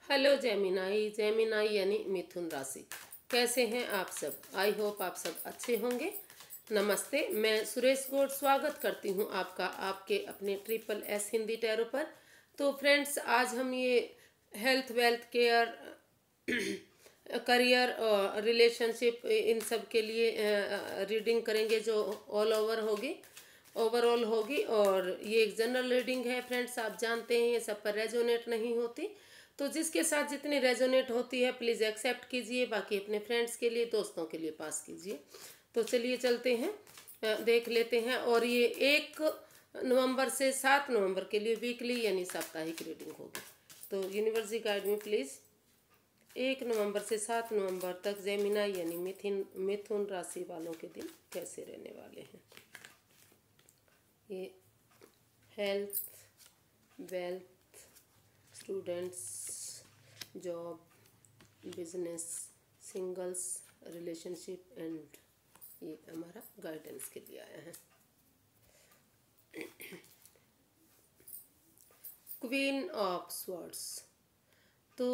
Hello Gemini. Gemini यानी मिथुन राशि। कैसे हैं आप सब? आई होप आप सब अच्छे होंगे। नमस्ते, मैं सुरेश गौड़ स्वागत करती हूं आपका आपके अपने ट्रिपल एस हिंदी टैरो पर। तो फ्रेंड्स, आज हम ये हेल्थ वेल्थ केयर करियर और रिलेशनशिप इन सब के लिए रीडिंग करेंगे जो ऑल ओवर होगी, ओवरऑल होगी। और ये एक जनरल रीडिंग है फ्रेंड्स, आप जानते हैं ये सब पर रेजोनेट नहीं होती। तो जिसके साथ जितनी रेजोनेट होती है प्लीज़ एक्सेप्ट कीजिए, बाकी अपने फ्रेंड्स के लिए, दोस्तों के लिए पास कीजिए। तो चलिए चलते हैं, देख लेते हैं। और ये 1 नवंबर से 7 नवंबर के लिए वीकली यानी साप्ताहिक रीडिंग होगी। तो यूनिवर्सिटी गाइड में प्लीज़ 1 नवंबर से 7 नवंबर तक जेमिनाई यानी मिथुन राशि वालों के दिन कैसे रहने वाले हैं। ये health, wealth, students, job, business, singles, relationship and ये हमारा गाइडेंस के लिए आया है। Queen of swords. तो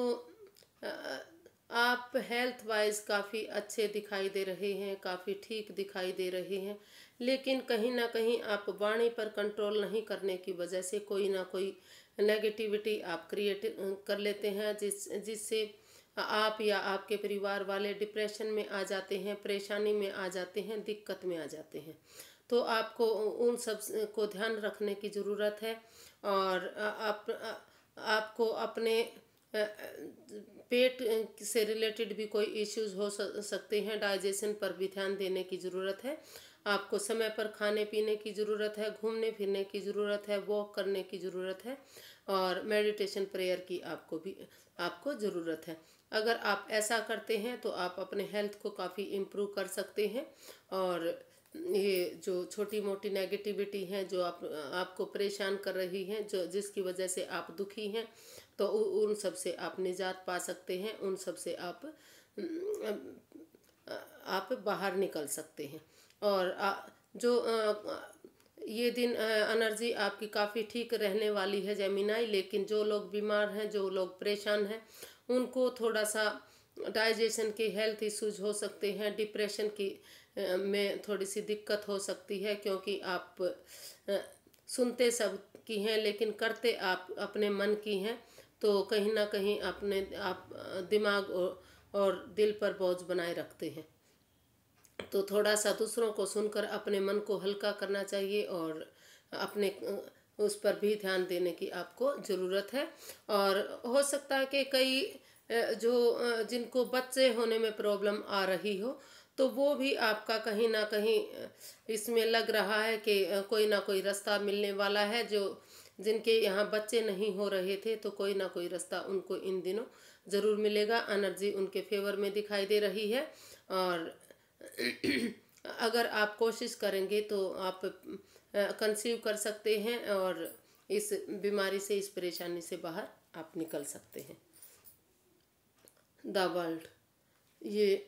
आप हेल्थ वाइज काफ़ी अच्छे दिखाई दे रहे हैं, काफ़ी ठीक दिखाई दे रहे हैं, लेकिन कहीं ना कहीं आप वाणी पर कंट्रोल नहीं करने की वजह से कोई ना कोई नेगेटिविटी आप क्रिएट कर लेते हैं, जिससे आप या आपके परिवार वाले डिप्रेशन में आ जाते हैं, परेशानी में आ जाते हैं, दिक्कत में आ जाते हैं। तो आपको उन सब को ध्यान रखने की ज़रूरत है। और आपको अपने पेट से रिलेटेड भी कोई इश्यूज हो सकते हैं, डाइजेशन पर भी ध्यान देने की ज़रूरत है। आपको समय पर खाने पीने की ज़रूरत है, घूमने फिरने की ज़रूरत है, वॉक करने की ज़रूरत है, और मेडिटेशन प्रेयर की आपको ज़रूरत है। अगर आप ऐसा करते हैं तो आप अपने हेल्थ को काफ़ी इम्प्रूव कर सकते हैं। और ये जो छोटी मोटी नेगेटिविटी हैं जो आपको परेशान कर रही हैं, जो जिसकी वजह से आप दुखी हैं, तो उन सब से आप निजात पा सकते हैं, उन सब से आप बाहर निकल सकते हैं। और ये दिन एनर्जी आपकी काफ़ी ठीक रहने वाली है जेमिनाई। लेकिन जो लोग बीमार हैं, जो लोग परेशान हैं, उनको थोड़ा सा डाइजेशन के हेल्थ इश्यूज हो सकते हैं, डिप्रेशन की में थोड़ी सी दिक्कत हो सकती है, क्योंकि आप सुनते सब की हैं लेकिन करते आप अपने मन की हैं। तो कहीं ना कहीं आप दिमाग और दिल पर बोझ बनाए रखते हैं। तो थोड़ा सा दूसरों को सुनकर अपने मन को हल्का करना चाहिए, और अपने उस पर भी ध्यान देने की आपको ज़रूरत है। और हो सकता है कि कई जिनको बच्चे होने में प्रॉब्लम आ रही हो, तो वो भी आपका कहीं ना कहीं इसमें लग रहा है कि कोई ना कोई रास्ता मिलने वाला है। जिनके यहाँ बच्चे नहीं हो रहे थे, तो कोई ना कोई रास्ता उनको इन दिनों ज़रूर मिलेगा। एनर्जी उनके फेवर में दिखाई दे रही है। और अगर आप कोशिश करेंगे तो आप कंसीव कर सकते हैं, और इस बीमारी से, इस परेशानी से बाहर आप निकल सकते हैं। द वर्ल्ड, ये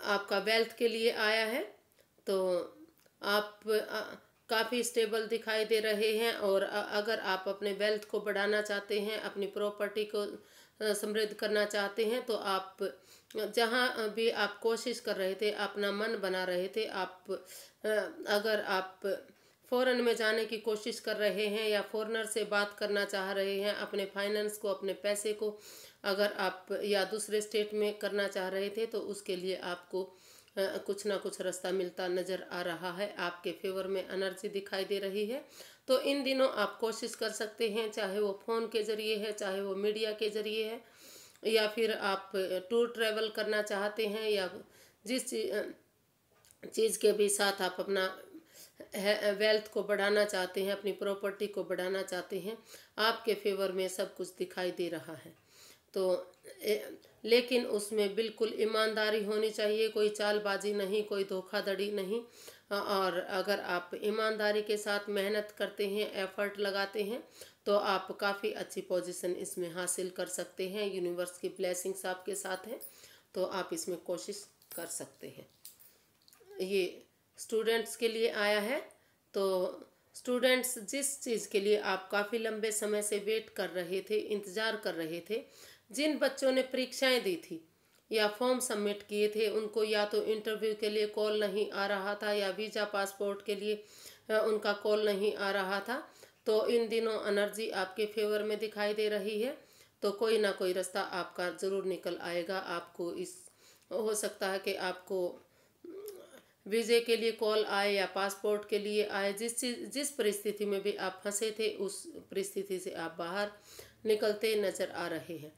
आपका वेल्थ के लिए आया है। तो आप काफ़ी स्टेबल दिखाई दे रहे हैं। और अगर आप अपने वेल्थ को बढ़ाना चाहते हैं, अपनी प्रॉपर्टी को समृद्ध करना चाहते हैं, तो आप जहाँ भी आप कोशिश कर रहे थे, अपना मन बना रहे थे, अगर आप फॉरेन में जाने की कोशिश कर रहे हैं या फॉरेनर से बात करना चाह रहे हैं, अपने फाइनेंस को, अपने पैसे को अगर आप या दूसरे स्टेट में करना चाह रहे थे, तो उसके लिए आपको कुछ ना कुछ रास्ता मिलता नज़र आ रहा है। आपके फेवर में एनर्जी दिखाई दे रही है। तो इन दिनों आप कोशिश कर सकते हैं, चाहे वो फ़ोन के ज़रिए है, चाहे वो मीडिया के ज़रिए है, या फिर आप टूर ट्रैवल करना चाहते हैं, या जिस चीज़ के भी साथ आप अपना वेल्थ को बढ़ाना चाहते हैं, अपनी प्रॉपर्टी को बढ़ाना चाहते हैं, आपके फेवर में सब कुछ दिखाई दे रहा है। तो लेकिन उसमें बिल्कुल ईमानदारी होनी चाहिए, कोई चालबाजी नहीं, कोई धोखाधड़ी नहीं। और अगर आप ईमानदारी के साथ मेहनत करते हैं, एफर्ट लगाते हैं, तो आप काफ़ी अच्छी पोजीशन इसमें हासिल कर सकते हैं। यूनिवर्स की ब्लेसिंग्स आपके साथ हैं, तो आप इसमें कोशिश कर सकते हैं। ये स्टूडेंट्स के लिए आया है। तो स्टूडेंट्स, जिस चीज़ के लिए आप काफ़ी लंबे समय से वेट कर रहे थे, इंतज़ार कर रहे थे, जिन बच्चों ने परीक्षाएं दी थी या फॉर्म सबमिट किए थे, उनको या तो इंटरव्यू के लिए कॉल नहीं आ रहा था या वीज़ा पासपोर्ट के लिए उनका कॉल नहीं आ रहा था, तो इन दिनों एनर्जी आपके फेवर में दिखाई दे रही है। तो कोई ना कोई रास्ता आपका ज़रूर निकल आएगा। आपको इस हो सकता है कि आपको वीज़े के लिए कॉल आए या पासपोर्ट के लिए आए। जिस परिस्थिति में भी आप फंसे थे, उस परिस्थिति से आप बाहर निकलते नज़र आ रहे हैं।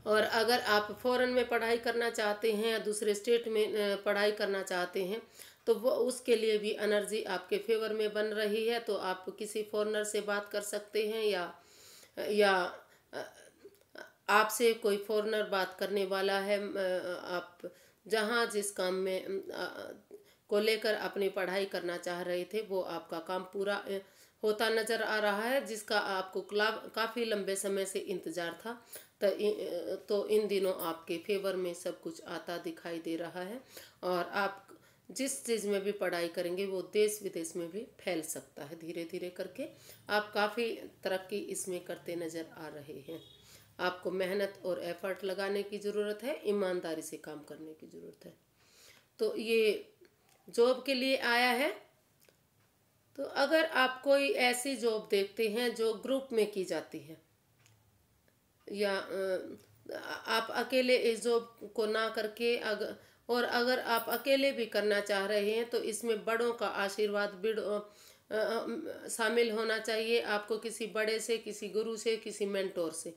और अगर आप फॉरेन में पढ़ाई करना चाहते हैं या दूसरे स्टेट में पढ़ाई करना चाहते हैं, तो वो उसके लिए भी एनर्जी आपके फेवर में बन रही है। तो आप किसी फॉरेनर से बात कर सकते हैं या आपसे कोई फॉरेनर बात करने वाला है। आप जहाँ जिस काम में को लेकर अपनी पढ़ाई करना चाह रहे थे, वो आपका काम पूरा होता नज़र आ रहा है, जिसका आपको काफ़ी लंबे समय से इंतज़ार था। तो इन दिनों आपके फेवर में सब कुछ आता दिखाई दे रहा है। और आप जिस चीज़ में भी पढ़ाई करेंगे, वो देश विदेश में भी फैल सकता है। धीरे धीरे करके आप काफ़ी तरक्की इसमें करते नज़र आ रहे हैं। आपको मेहनत और एफर्ट लगाने की ज़रूरत है, ईमानदारी से काम करने की ज़रूरत है। तो ये जॉब के लिए आया है। तो अगर आप कोई ऐसी जॉब देखते हैं जो ग्रुप में की जाती है, या आप अकेले इस जॉब को ना करके अगर आप अकेले भी करना चाह रहे हैं, तो इसमें बड़ों का आशीर्वाद शामिल होना चाहिए। आपको किसी बड़े से, किसी गुरु से, किसी मेंटोर से,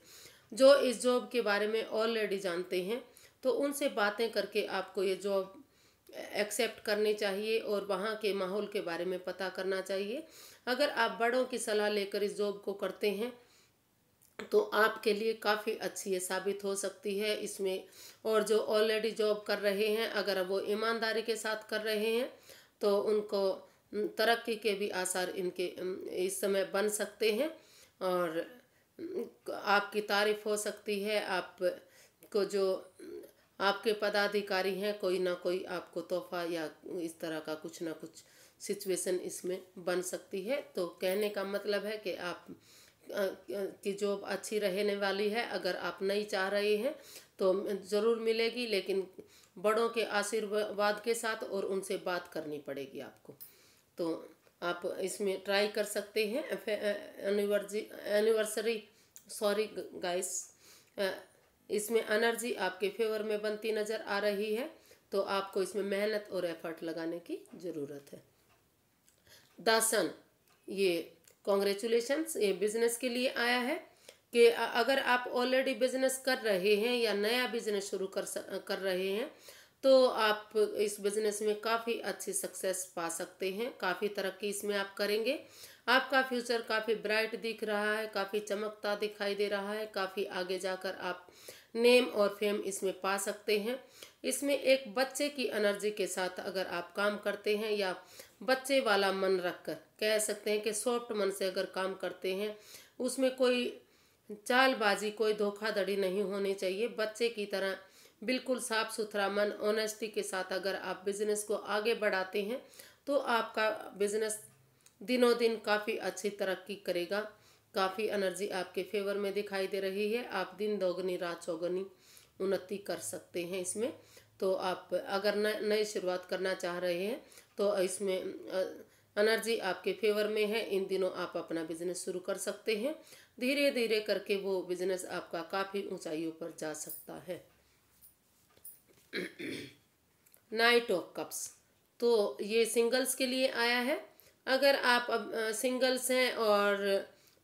जो इस जॉब के बारे में ऑलरेडी जानते हैं, तो उनसे बातें करके आपको ये जॉब एक्सेप्ट करनी चाहिए और वहाँ के माहौल के बारे में पता करना चाहिए। अगर आप बड़ों की सलाह लेकर इस जॉब को करते हैं, तो आपके लिए काफ़ी अच्छी ये साबित हो सकती है इसमें। और जो ऑलरेडी जॉब कर रहे हैं, अगर वो ईमानदारी के साथ कर रहे हैं, तो उनको तरक्की के भी आसार इनके इस समय बन सकते हैं। और आपकी तारीफ हो सकती है। आपको जो आपके पदाधिकारी हैं, कोई ना कोई आपको तोहफा या इस तरह का कुछ ना कुछ सिचुएशन इसमें बन सकती है। तो कहने का मतलब है कि आप की जॉब अच्छी रहने वाली है। अगर आप नहीं चाह रहे हैं तो ज़रूर मिलेगी, लेकिन बड़ों के आशीर्वाद के साथ, और उनसे बात करनी पड़ेगी आपको। तो आप इसमें ट्राई कर सकते हैं। एनिवर्सरी सॉरी गाइस, इसमें एनर्जी आपके फेवर में बनती नज़र आ रही है। तो आपको इसमें मेहनत और एफर्ट लगाने की ज़रूरत है। द सन, ये कॉन्ग्रेचुलेशंस, ये बिजनेस के लिए आया है कि अगर आप ऑलरेडी बिजनेस कर रहे हैं या नया बिजनेस शुरू कर रहे हैं, तो आप इस बिजनेस में काफ़ी अच्छी सक्सेस पा सकते हैं। काफ़ी तरक्की इसमें आप करेंगे। आपका फ्यूचर काफ़ी ब्राइट दिख रहा है, काफ़ी चमकता दिखाई दे रहा है। काफ़ी आगे जाकर आप नेम और फेम इसमें पा सकते हैं। इसमें एक बच्चे की एनर्जी के साथ अगर आप काम करते हैं, या बच्चे वाला मन रखकर कह सकते हैं कि सॉफ्ट मन से अगर काम करते हैं, उसमें कोई चालबाजी, कोई धोखाधड़ी नहीं होनी चाहिए। बच्चे की तरह बिल्कुल साफ सुथरा मन, ऑनेस्टी के साथ अगर आप बिजनेस को आगे बढ़ाते हैं, तो आपका बिजनेस दिनों दिन काफ़ी अच्छी तरक्की करेगा। काफ़ी एनर्जी आपके फेवर में दिखाई दे रही है। आप दिन दोगुनी रात चौगुनी उन्नति कर सकते हैं इसमें। तो आप अगर नई शुरुआत करना चाह रहे हैं, तो इसमें एनर्जी आपके फेवर में है। इन दिनों आप अपना बिजनेस शुरू कर सकते हैं। धीरे धीरे करके वो बिजनेस आपका काफ़ी ऊंचाइयों पर जा सकता है। नाइट ऑफ कप्स, तो ये सिंगल्स के लिए आया है। अगर आप अब सिंगल्स हैं और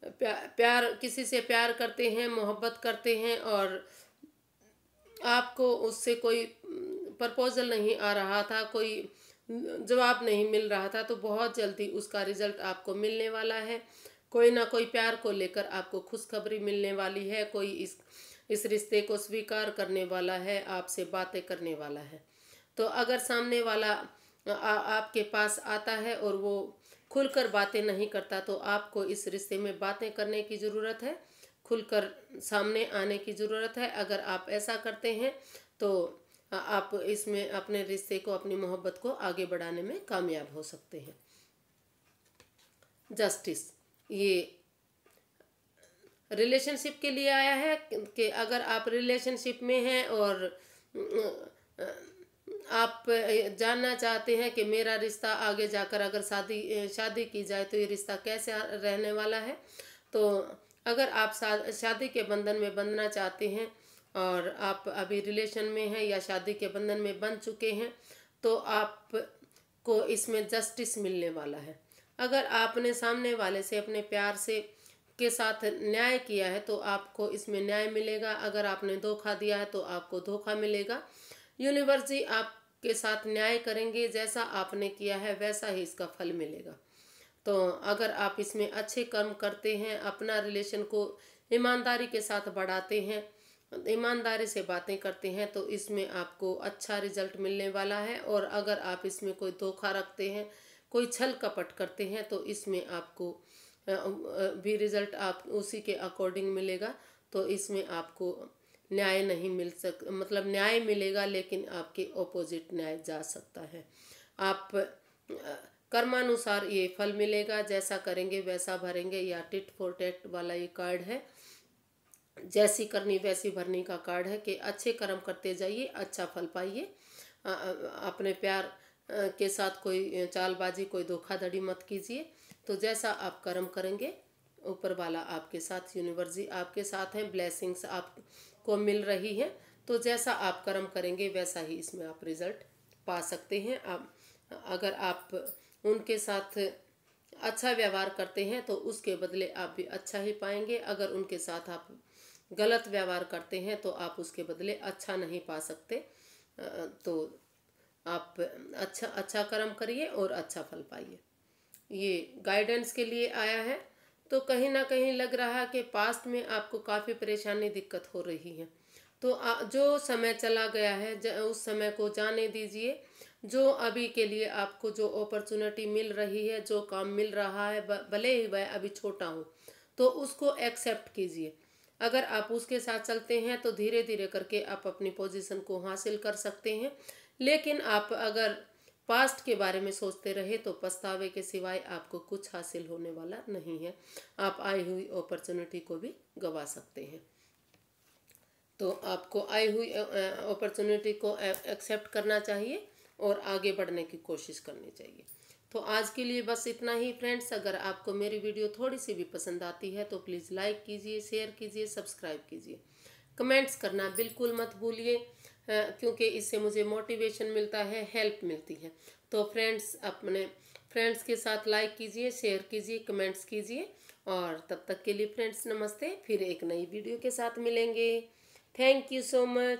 प्यार किसी से प्यार करते हैं, मोहब्बत करते हैं, और आपको उससे कोई प्रपोजल नहीं आ रहा था, कोई जवाब नहीं मिल रहा था, तो बहुत जल्दी उसका रिजल्ट आपको मिलने वाला है। कोई ना कोई प्यार को लेकर आपको खुशखबरी मिलने वाली है। कोई इस रिश्ते को स्वीकार करने वाला है, आपसे बातें करने वाला है। तो अगर सामने वाला आपके पास आता है और वो खुलकर बातें नहीं करता, तो आपको इस रिश्ते में बातें करने की ज़रूरत है, खुलकर सामने आने की ज़रूरत है। अगर आप ऐसा करते हैं, तो आप इसमें अपने रिश्ते को, अपनी मोहब्बत को आगे बढ़ाने में कामयाब हो सकते हैं। जस्टिस। ये रिलेशनशिप के लिए आया है कि अगर आप रिलेशनशिप में हैं और आप जानना चाहते हैं कि मेरा रिश्ता आगे जाकर अगर शादी की जाए तो ये रिश्ता कैसे रहने वाला है, तो अगर आप शादी के बंधन में बंधना चाहते हैं और आप अभी रिलेशन में हैं या शादी के बंधन में बंध चुके हैं, तो आपको इसमें जस्टिस मिलने वाला है। अगर आपने सामने वाले से अपने प्यार से के साथ न्याय किया है तो आपको इसमें न्याय मिलेगा। अगर आपने धोखा दिया है तो आपको धोखा मिलेगा। यूनिवर्स जी आपके साथ न्याय करेंगे, जैसा आपने किया है वैसा ही इसका फल मिलेगा। तो अगर आप इसमें अच्छे कर्म करते हैं, अपना रिलेशन को ईमानदारी के साथ बढ़ाते हैं, ईमानदारी से बातें करते हैं, तो इसमें आपको अच्छा रिजल्ट मिलने वाला है। और अगर आप इसमें कोई धोखा रखते हैं, कोई छल कपट करते हैं, तो इसमें आपको भी रिजल्ट आप उसी के अकॉर्डिंग मिलेगा। तो इसमें आपको न्याय नहीं मतलब न्याय मिलेगा, लेकिन आपके ऑपोजिट न्याय जा सकता है। आप कर्मानुसार ये फल मिलेगा, जैसा करेंगे वैसा भरेंगे। या टिट फॉर टैट वाला ये कार्ड है, जैसी करनी वैसी भरनी का कार्ड है कि अच्छे कर्म करते जाइए, अच्छा फल पाइए। अपने प्यार के साथ कोई चालबाजी, कोई धोखाधड़ी मत कीजिए। तो जैसा आप कर्म करेंगे, ऊपर वाला आपके साथ, यूनिवर्स जी आपके साथ हैं, ब्लेसिंग्स आपको मिल रही है। तो जैसा आप कर्म करेंगे वैसा ही इसमें आप रिजल्ट पा सकते हैं। अगर आप उनके साथ अच्छा व्यवहार करते हैं तो उसके बदले आप भी अच्छा ही पाएंगे। अगर उनके साथ आप गलत व्यवहार करते हैं तो आप उसके बदले अच्छा नहीं पा सकते। तो आप अच्छा कर्म करिए और अच्छा फल पाइए। ये गाइडेंस के लिए आया है। तो कहीं ना कहीं लग रहा है कि पास्ट में आपको काफ़ी परेशानी, दिक्कत हो रही है। तो जो समय चला गया है उस समय को जाने दीजिए। जो अभी के लिए आपको जो अपॉर्चुनिटी मिल रही है, जो काम मिल रहा है, भले ही वह अभी छोटा हो, तो उसको एक्सेप्ट कीजिए। अगर आप उसके साथ चलते हैं तो धीरे धीरे करके आप अपनी पोजीशन को हासिल कर सकते हैं। लेकिन आप अगर पास्ट के बारे में सोचते रहे तो पछतावे के सिवाय आपको कुछ हासिल होने वाला नहीं है। आप आई हुई अपॉर्चुनिटी को भी गंवा सकते हैं। तो आपको आई हुई अपॉर्चुनिटी को एक्सेप्ट करना चाहिए और आगे बढ़ने की कोशिश करनी चाहिए। तो आज के लिए बस इतना ही फ्रेंड्स। अगर आपको मेरी वीडियो थोड़ी सी भी पसंद आती है तो प्लीज़ लाइक कीजिए, शेयर कीजिए, सब्सक्राइब कीजिए। कमेंट्स करना बिल्कुल मत भूलिए, क्योंकि इससे मुझे मोटिवेशन मिलता है, हेल्प मिलती है। तो फ्रेंड्स, अपने फ्रेंड्स के साथ लाइक कीजिए, शेयर कीजिए, कमेंट्स कीजिए। और तब तक के लिए फ्रेंड्स नमस्ते। फिर एक नई वीडियो के साथ मिलेंगे। Thank you so much.